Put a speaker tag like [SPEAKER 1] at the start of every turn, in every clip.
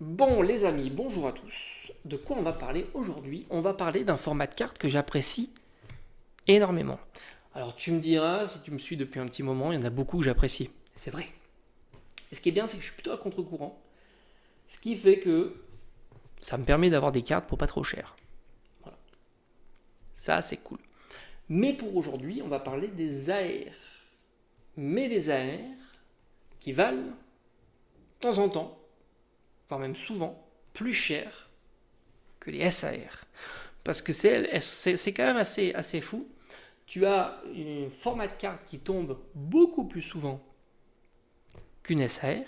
[SPEAKER 1] Bon les amis, bonjour à tous. De quoi on va parler aujourd'hui? On va parler d'un format de carte que j'apprécie énormément. Alors tu me diras, si tu me suis depuis un petit moment, il y en a beaucoup que j'apprécie. C'est vrai. Et ce qui est bien, c'est que je suis plutôt à contre-courant. Ce qui fait que ça me permet d'avoir des cartes pour pas trop cher. Voilà. Ça, c'est cool. Mais pour aujourd'hui, on va parler des AR. Mais des AR qui valent, de temps en temps, voire même souvent, plus cher que les SAR. Parce que c'est quand même assez fou. Tu as un format de carte qui tombe beaucoup plus souvent qu'une SAR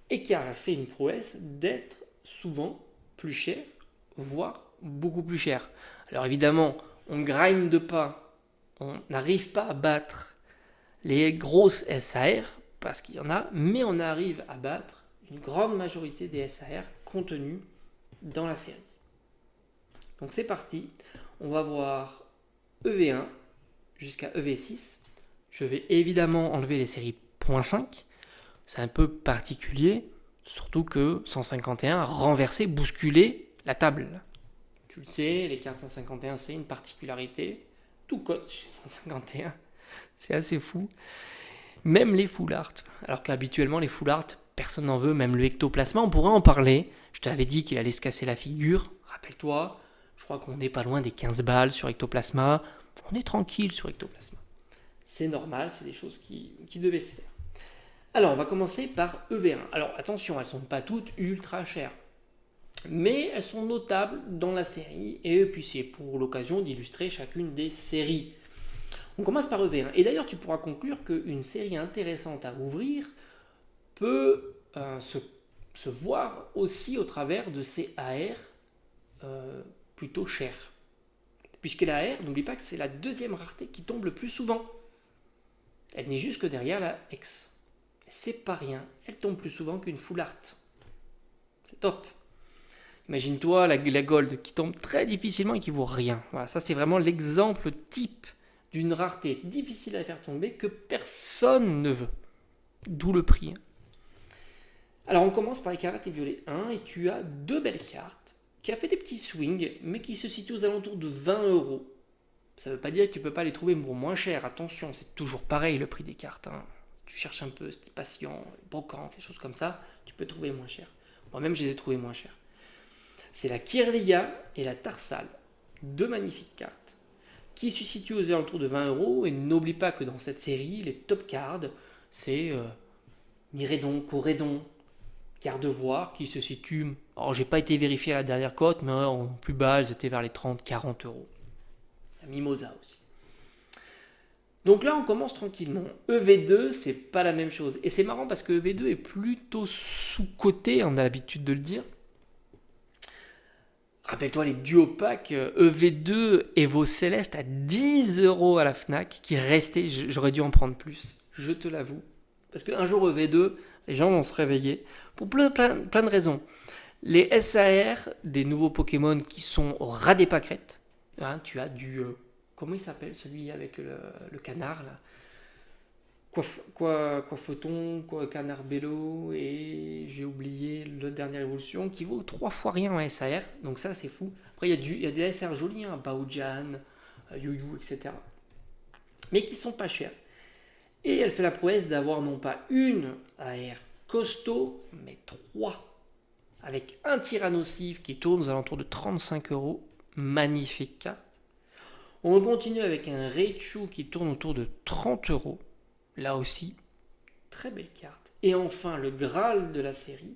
[SPEAKER 1] et qui a fait une prouesse d'être souvent plus cher, voire beaucoup plus cher. Alors évidemment, on ne grinde pas, on n'arrive pas à battre les grosses SAR parce qu'il y en a, mais on arrive à battre une grande majorité des SAR contenues dans la série. Donc c'est parti, on va voir EV1 jusqu'à EV6. Je vais évidemment enlever les séries .5. C'est un peu particulier, surtout que 151 a renversé, bousculé la table. Tu le sais, les cartes 151, c'est une particularité. Tout cote chez 151. C'est assez fou. Même les full art. Alors qu'habituellement, les full art, personne n'en veut, même le ectoplasma, on pourrait en parler. Je t'avais dit qu'il allait se casser la figure, rappelle-toi. Je crois qu'on n'est pas loin des 15 balles sur ectoplasma. On est tranquille sur ectoplasma. C'est normal, c'est des choses qui devaient se faire. Alors, on va commencer par EV1. Alors, attention, elles ne sont pas toutes ultra chères. Mais elles sont notables dans la série. Et puis, c'est pour l'occasion d'illustrer chacune des séries. On commence par EV1. Et d'ailleurs, tu pourras conclure qu'une série intéressante à ouvrir peut se voir aussi au travers de ces AR plutôt chers. Puisque la AR, n'oublie pas que c'est la deuxième rareté qui tombe le plus souvent. Elle n'est juste que derrière la X. C'est pas rien, elle tombe plus souvent qu'une full art. C'est top. Imagine-toi la gold qui tombe très difficilement et qui vaut rien. Voilà, ça c'est vraiment l'exemple type d'une rareté difficile à faire tomber que personne ne veut. D'où le prix. Alors on commence par Écarlate et Violet 1 et tu as deux belles cartes qui a fait des petits swings mais qui se situent aux alentours de 20 €. Ça ne veut pas dire que tu ne peux pas les trouver pour moins cher. Attention, c'est toujours pareil le prix des cartes. Si tu cherches un peu, si tu es patient, brocante, des choses comme ça, tu peux trouver moins cher. Moi-même, je les ai trouvés moins chers. C'est la Kirlia et la Tarsal. Deux magnifiques cartes qui se situent aux alentours de 20 €. Et n'oublie pas que dans cette série, les top cards, c'est Miredon, Corédon, Gardevoir qui se situent. Alors, j'ai pas été vérifié à la dernière cote, mais en plus bas, elles étaient vers les 30-40 €. La Mimosa aussi. Donc là, on commence tranquillement. EV2, c'est pas la même chose. Et c'est marrant parce que EV2 est plutôt sous-coté, on a l'habitude de le dire. Rappelle-toi les duos packs EV2 Evo Céleste à 10 € à la Fnac qui restait, j'aurais dû en prendre plus, je te l'avoue. Parce qu'un jour EV2, les gens vont se réveiller pour plein de raisons. Les SAR des nouveaux Pokémon qui sont au ras des pâquerettes. Hein, tu as du. Comment il s'appelle celui avec le canard là? Coiffeton, Canard Bello et j'ai oublié la dernière évolution qui vaut 3 fois rien en SAR, donc ça c'est fou. Après il y a des SR jolis, hein, Baojan, Yu-Yu, etc. Mais qui sont pas chers. Et elle fait la prouesse d'avoir non pas une AR costaud, mais 3. Avec un Tyrannosif qui tourne aux alentours de 35 €. Magnifique carte. On continue avec un Raichu qui tourne autour de 30 €. Là aussi, très belle carte. Et enfin, le Graal de la série,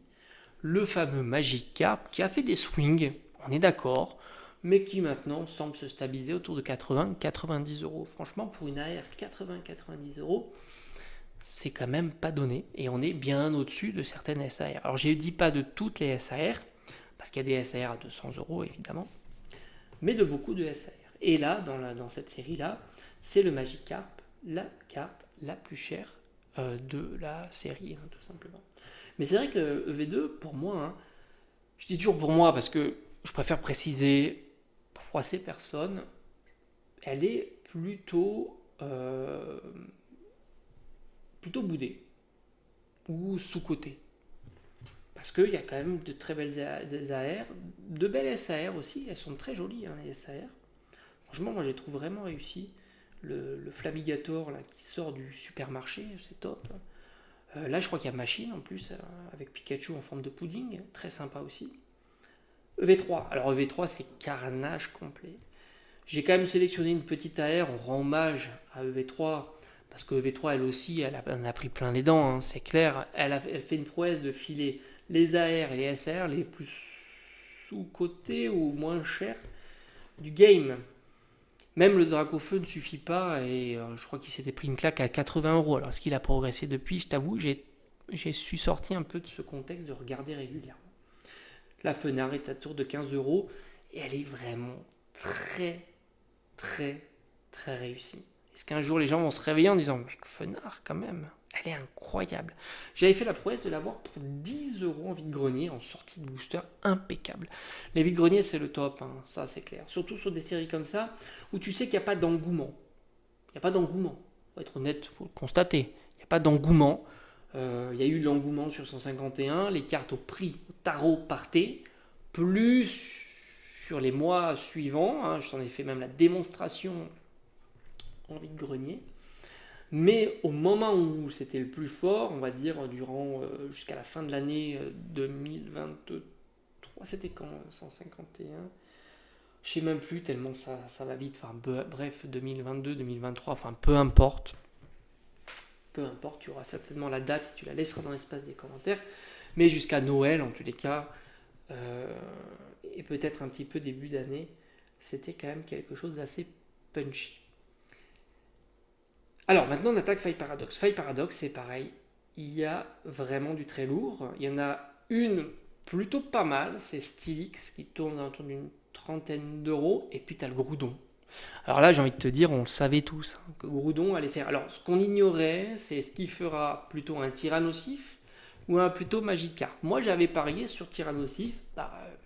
[SPEAKER 1] le fameux Magikarp qui a fait des swings, on est d'accord, mais qui maintenant semble se stabiliser autour de 80-90 €. Franchement, pour une AR 80-90 €, c'est quand même pas donné. Et on est bien au-dessus de certaines SAR. Alors, je ne dis pas de toutes les SAR, parce qu'il y a des SAR à 200 € évidemment, mais de beaucoup de SAR. Et là, dans cette série-là, c'est le Magikarp, la carte la plus chère de la série, hein, tout simplement. Mais c'est vrai que EV2, pour moi, hein, je dis toujours pour moi parce que je préfère préciser, pour froisser personne, elle est plutôt boudée ou sous-cotée. Parce Parce qu'il y a quand même de très belles des AR, de belles SAR aussi, elles sont très jolies hein, les SAR. Franchement, moi je les trouve vraiment réussi. Le Flamigator là, qui sort du supermarché, c'est top. Là, je crois qu'il y a Machine en plus, avec Pikachu en forme de pudding, très sympa aussi. EV3, alors EV3 c'est carnage complet. J'ai quand même sélectionné une petite AR, on rend hommage à EV3, parce que EV3 elle aussi, elle a pris plein les dents, hein, c'est clair. Elle fait une prouesse de filer les AR et les SR les plus sous-cotés ou moins chers du game. Même le Dracofeu ne suffit pas et je crois qu'il s'était pris une claque à 80 €. Alors est-ce qu'il a progressé depuis? Je t'avoue, j'ai su sortir un peu de ce contexte de regarder régulièrement. La Fenard est à tour de 15 € et elle est vraiment très très très réussie. Est-ce qu'un jour les gens vont se réveiller en disant mec Fenard quand même, elle est incroyable. J'avais fait la prouesse de l'avoir pour 10 € en vide-grenier en sortie de booster, impeccable. Les vide-greniers c'est le top, hein, ça c'est clair. Surtout sur des séries comme ça où tu sais qu'il n'y a pas d'engouement. Il n'y a pas d'engouement. Faut être honnête, faut le constater. Il n'y a pas d'engouement. Il y a eu de l'engouement sur 151, les cartes au prix, au tarot partaient, plus sur les mois suivants, hein, je t'en ai fait même la démonstration en vide-grenier, mais au moment où c'était le plus fort, on va dire durant jusqu'à la fin de l'année 2023, c'était quand 151, je sais même plus tellement ça va vite, enfin bref 2022, 2023, enfin peu importe, tu auras certainement la date et tu la laisseras dans l'espace des commentaires. Mais jusqu'à Noël, en tous les cas, et peut-être un petit peu début d'année, c'était quand même quelque chose d'assez punchy. Alors maintenant, on attaque Faille Paradox. Faille Paradox, c'est pareil. Il y a vraiment du très lourd. Il y en a une plutôt pas mal, c'est Stylix, qui tourne autour d'une 30 € et puis tu as le Groudon. Alors là, j'ai envie de te dire, on le savait tous, hein, que Groudon allait faire. Alors, ce qu'on ignorait, c'est ce qu'il fera plutôt un Tyrannosif ou un plutôt Magikarp. Moi, j'avais parié sur Tyrannosif,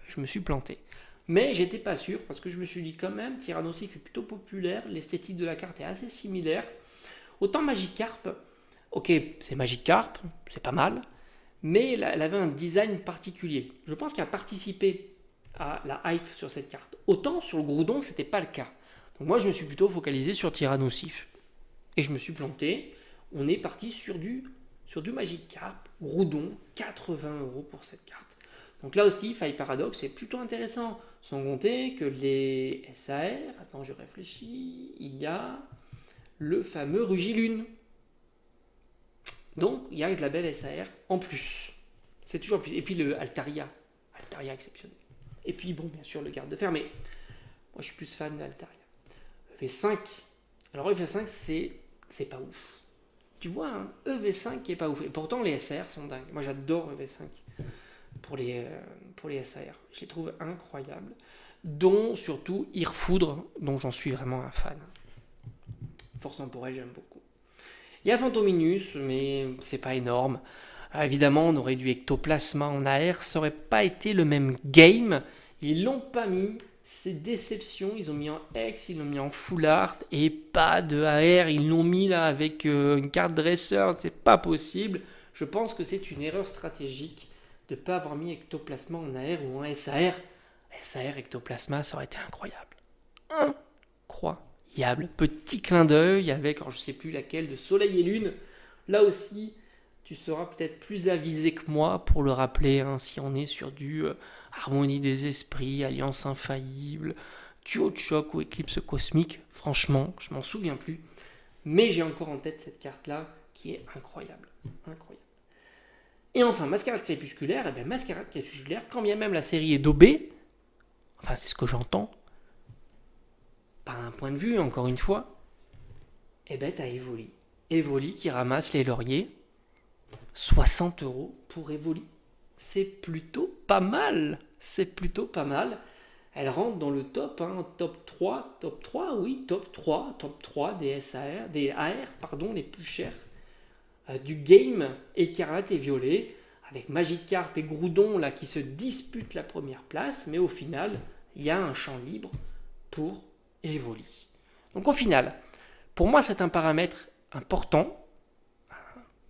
[SPEAKER 1] je me suis planté. Mais j'étais pas sûr, parce que je me suis dit quand même, Tyrannosif est plutôt populaire, l'esthétique de la carte est assez similaire. Autant Magikarp, ok, c'est Magikarp, c'est pas mal, mais elle avait un design particulier. Je pense qu'il a participé à la hype sur cette carte. Autant sur le Groudon, c'était pas le cas. Donc moi, je me suis plutôt focalisé sur Tyrannosif. Et je me suis planté. On est parti sur du Magikarp, Groudon, 80 € pour cette carte. Donc là aussi, Faille Paradox, c'est plutôt intéressant. Sans compter que les SAR, attends, je réfléchis, il y a le fameux Rugilune. Donc, il y a de la belle SAR en plus. C'est toujours plus. Et puis le Altaria exceptionnel. Et puis, bon, bien sûr, le garde de fer, mais moi, je suis plus fan de l'Altaria. EV5. Alors, EV5, c'est pas ouf. Tu vois, hein, EV5 qui est pas ouf. Et pourtant, les SAR sont dingues. Moi, j'adore EV5 pour les SAR. Je les trouve incroyables. Dont, surtout, Irfoudre, dont j'en suis vraiment un fan. Force temporelle, j'aime beaucoup. Il y a Fantominus, mais c'est pas énorme. Évidemment, on aurait du Ectoplasma en AR, ça aurait pas été le même game. Ils l'ont pas mis, c'est déception. Ils ont mis en X, ils l'ont mis en Full Art et pas de AR. Ils l'ont mis là avec une carte dresseur, c'est pas possible. Je pense que c'est une erreur stratégique de ne pas avoir mis Ectoplasma en AR ou en SAR. SAR Ectoplasma, ça aurait été incroyable. Incroyable. Petit clin d'œil avec, alors je sais plus laquelle, de Soleil et Lune. Là aussi, tu seras peut-être plus avisé que moi pour le rappeler, hein, si on est sur du Harmonie des Esprits, Alliance Infaillible, Duo de Choc ou Éclipse Cosmique. Franchement, je m'en souviens plus. Mais j'ai encore en tête cette carte-là qui est incroyable. Incroyable. Et enfin, Mascarade Crépusculaire, Mascarade Crépusculaire, quand bien même la série est daubée, enfin c'est ce que j'entends, par un point de vue, encore une fois, t'as Evoli. Evoli qui ramasse les lauriers. 60 € pour Evoli. C'est plutôt pas mal. Elle rentre dans le top, hein, top 3 des SAR, des AR, les plus chers du game écarlate et violet, avec Magikarp et Groudon là qui se disputent la première place, mais au final, il y a un champ libre pour Evoli. Donc au final, pour moi, c'est un paramètre important.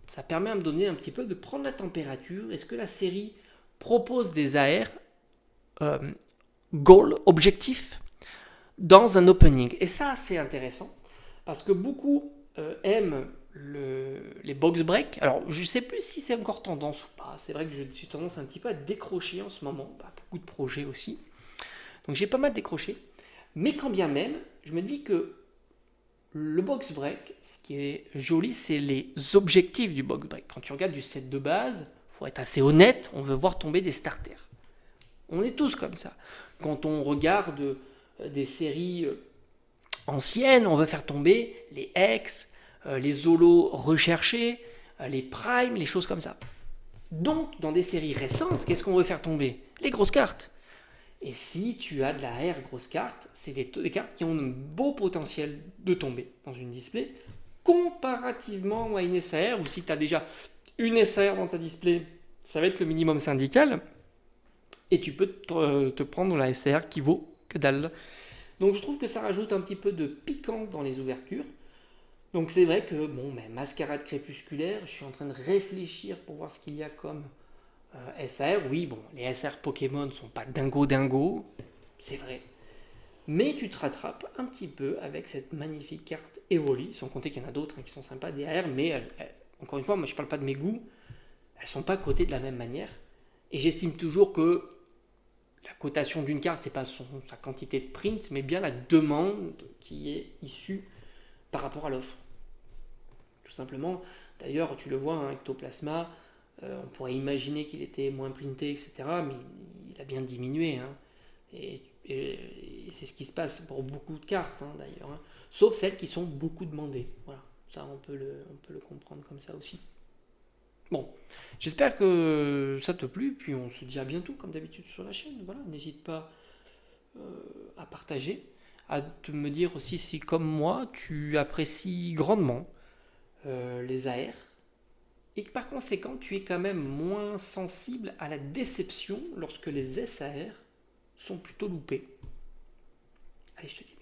[SPEAKER 1] Ça permet à me donner un petit peu de prendre la température. Est-ce que la série propose des AR goal, objectif, dans un opening. Et ça, c'est intéressant parce que beaucoup aiment les box break. Alors, je ne sais plus si c'est encore tendance ou pas. C'est vrai que j'ai tendance un petit peu à décrocher en ce moment. Beaucoup de projets aussi. Donc, j'ai pas mal décroché. Mais quand bien même, je me dis que le box break, ce qui est joli, c'est les objectifs du box break. Quand tu regardes du set de base, il faut être assez honnête, on veut voir tomber des starters. On est tous comme ça. Quand on regarde des séries anciennes, on veut faire tomber les X, les Holos recherchés, les Prime, les choses comme ça. Donc, dans des séries récentes, qu'est-ce qu'on veut faire tomber? Les grosses cartes. Et si tu as de la R grosse carte, c'est des cartes qui ont un beau potentiel de tomber dans une display, comparativement à une SAR, ou si tu as déjà une SAR dans ta display, ça va être le minimum syndical, et tu peux te prendre la SAR qui vaut que dalle. Donc je trouve que ça rajoute un petit peu de piquant dans les ouvertures. Donc c'est vrai que, mascarade crépusculaire, je suis en train de réfléchir pour voir ce qu'il y a comme SAR. Oui, les SAR Pokémon ne sont pas dingo, c'est vrai. Mais tu te rattrapes un petit peu avec cette magnifique carte Evoli, sans compter qu'il y en a d'autres qui sont sympas, des AR, mais encore une fois, moi je ne parle pas de mes goûts, elles ne sont pas cotées de la même manière. Et j'estime toujours que la cotation d'une carte, c'est pas sa quantité de print, mais bien la demande qui est issue par rapport à l'offre. Tout simplement. D'ailleurs, tu le vois, Ectoplasma, on pourrait imaginer qu'il était moins printé, etc. Mais il a bien diminué. Et c'est ce qui se passe pour beaucoup de cartes, d'ailleurs. Sauf celles qui sont beaucoup demandées. Voilà. Ça, on peut le comprendre comme ça aussi. Bon, j'espère que ça te plu, puis on se dit à bientôt comme d'habitude sur la chaîne. Voilà, n'hésite pas à partager, à me dire aussi si comme moi tu apprécies grandement les AR et que par conséquent tu es quand même moins sensible à la déception lorsque les SAR sont plutôt loupés. Allez, je te dis.